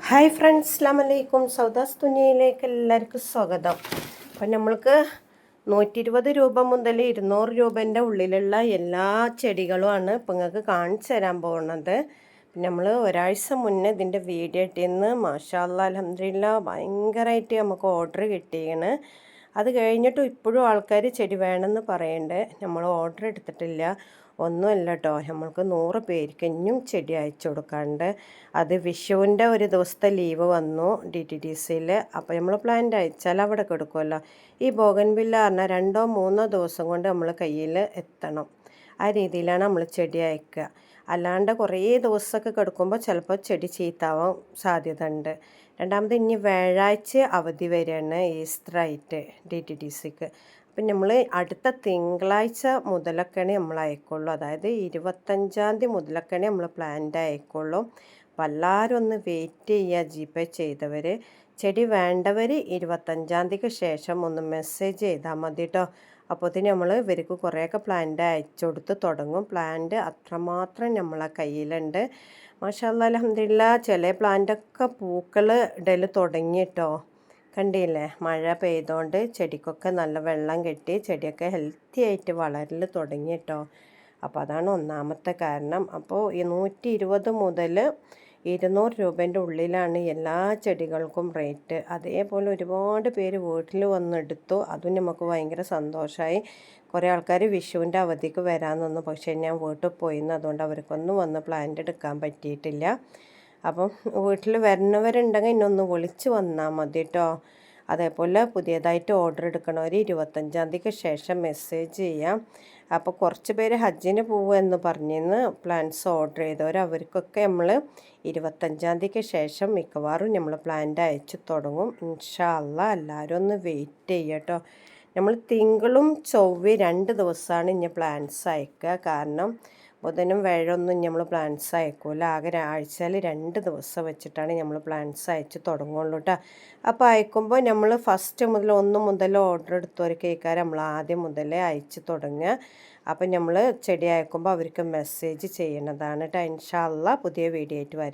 Hi friends, അസ്സലാമു അലൈക്കും. സൗദാസ് തുനിയയിലേക്ക് എല്ലാവർക്കും സ്വാഗതം. അപ്പം നമ്മൾക്ക് 120 രൂപ മുതൽ 200 രൂപേൻ്റെ ഉള്ളിലുള്ള എല്ലാ ചെടികളുമാണ് ഇപ്പം നിങ്ങൾക്ക് കാണിച്ചു തരാൻ പോകുന്നത്. നമ്മൾ ഒരാഴ്ച മുന്നേ ഇതിൻ്റെ വീഡിയോ ഇട്ടിന്ന് മാഷാ അല്ലാഹ് അൽഹംദുലില്ലാഹ് ഭയങ്കരമായിട്ട് നമുക്ക് ഓർഡർ കിട്ടിയാണ്. അത് കഴിഞ്ഞിട്ടും ഇപ്പോഴും ആൾക്കാർ ചെടി വേണമെന്ന് പറയണ്ടേ. നമ്മൾ ഓർഡർ എടുത്തിട്ടില്ല, ഒന്നുമല്ല കേട്ടോ. നമ്മൾക്ക് 100 പേർക്ക് ഇനിയും ചെടി അയച്ചു കൊടുക്കാണ്ട്. അത് വിഷുവിൻ്റെ ഒരു ദിവസത്തെ ലീവ് വന്നു DTDCയിൽ. അപ്പോൾ നമ്മൾ പ്ലാന്റ് അയച്ചാൽ അവിടെ കൊടുക്കുമല്ലോ. ഈ ബോഗൻവില്ല പറഞ്ഞാൽ 2-3 ദിവസം കൊണ്ട് നമ്മൾ കയ്യിൽ എത്തണം. ആ രീതിയിലാണ് നമ്മൾ ചെടി അയക്കുക. അല്ലാണ്ട് കുറേ ദിവസമൊക്കെ കിടക്കുമ്പോൾ ചിലപ്പോൾ ചെടി ചീത്താവാൻ സാധ്യത ഉണ്ട്. രണ്ടാമത് ഇനി വ്യാഴാഴ്ച അവധി വരികയാണ് ഈസ്റ്ററായിട്ട് DTDCക്ക്. അപ്പം നമ്മൾ അടുത്ത തിങ്കളാഴ്ച മുതലൊക്കെയാണ് നമ്മൾ അയക്കുള്ളൂ. അതായത് 25-ാം തീയതി മുതലൊക്കെയാണ് നമ്മൾ പ്ലാന്റ് അയക്കുള്ളൂ. അപ്പം എല്ലാവരും ഒന്ന് വെയിറ്റ് ചെയ്യുക. GPay ചെയ്തവർ. ചെടി വേണ്ടവർ 25-ാം തീയതിക്ക് ശേഷം ഒന്ന് മെസ്സേജ് ചെയ്താൽ മതി കേട്ടോ. അപ്പോഴത്തേന് നമ്മൾ ഇവർക്ക് കുറേയൊക്കെ പ്ലാന്റ് അയച്ചു കൊടുത്ത് തുടങ്ങും. പ്ലാന്റ് അത്രമാത്രം നമ്മളെ കയ്യിലുണ്ട്. മാഷാ അല്ലാഹ് അൽഹംദുലില്ലാഹ്. ചില പ്ലാന്റൊക്കെ പൂക്കൾ ഇടൽ തുടങ്ങി കേട്ടോ. കണ്ടില്ലേ, മഴ പെയ്തുകൊണ്ട് ചെടിക്കൊക്കെ നല്ല വെള്ളം കെട്ടി ചെടിയൊക്കെ ഹെൽത്തി ആയിട്ട് വളരൽ തുടങ്ങി കേട്ടോ. അപ്പോൾ അതാണ് ഒന്നാമത്തെ കാരണം. അപ്പോൾ ഈ 120 മുതൽ 200 രൂപേൻ്റെ ഉള്ളിലാണ് എല്ലാ ചെടികൾക്കും റേറ്റ്. അതേപോലെ ഒരുപാട് പേര് വീട്ടിൽ വന്നെടുത്തു. അതും നമുക്ക് ഭയങ്കര സന്തോഷമായി. കുറേ ആൾക്കാർ വിഷുവിൻ്റെ അവധിക്ക് വരാമെന്നു, പക്ഷേ ഞാൻ വീട്ടിൽ പോയിന്ന്, അതുകൊണ്ട് അവർക്കൊന്നും വന്ന് പ്ലാന്റ് എടുക്കാൻ പറ്റിയിട്ടില്ല. അപ്പം വീട്ടിൽ വരുന്നവരുണ്ടെങ്കിൽ ഇന്നൊന്ന് വിളിച്ച് വന്നാൽ മതി കേട്ടോ. അതേപോലെ പുതിയതായിട്ട് ഓർഡർ എടുക്കണവർ 25-ാം തീയതിക്ക് ശേഷം മെസ്സേജ് ചെയ്യാം. അപ്പോൾ കുറച്ച് പേര് ഹജ്ജിന് പോകുമെന്ന് പറഞ്ഞിരുന്ന് പ്ലാന്റ്സ് ഓർഡർ ചെയ്തവർ, അവർക്കൊക്കെ നമ്മൾ 25-ാം തീയതിക്ക് ശേഷം മിക്കവാറും നമ്മൾ പ്ലാന്റ് അയച്ചു തുടങ്ങും ഇൻഷാ അല്ലാഹ്. എല്ലാവരും ഒന്ന് വെയിറ്റ് ചെയ്യട്ടോ. നമ്മൾ തിങ്കളും ചൊവ്വയും 2 ദിവസമാണ് ഇനി പ്ലാന്റ്സ് അയക്കുക. കാരണം ബുധനും വ്യാഴമൊന്നും നമ്മൾ പ്ലാന്റ്സ് അയക്കൂല. ആകെ ആഴ്ചയിൽ 2 ദിവസം വെച്ചിട്ടാണ് നമ്മൾ പ്ലാന്റ്സ് അയച്ച് തുടങ്ങുള്ളൂ കേട്ടോ. അപ്പോൾ അയക്കുമ്പോൾ നമ്മൾ ഫസ്റ്റ് മുതൽ 1 മുതൽ ഓർഡർ എടുത്തവർക്കേക്കാരം നമ്മൾ ആദ്യം മുതലേ അയച്ച് തുടങ്ങുക. അപ്പം നമ്മൾ ചെടി അയക്കുമ്പോൾ അവർക്ക് മെസ്സേജ് ചെയ്യണതാണ് കേട്ടോ. ഇൻഷാ അല്ലാഹ് പുതിയ വീഡിയോ ആയിട്ട് വരാം.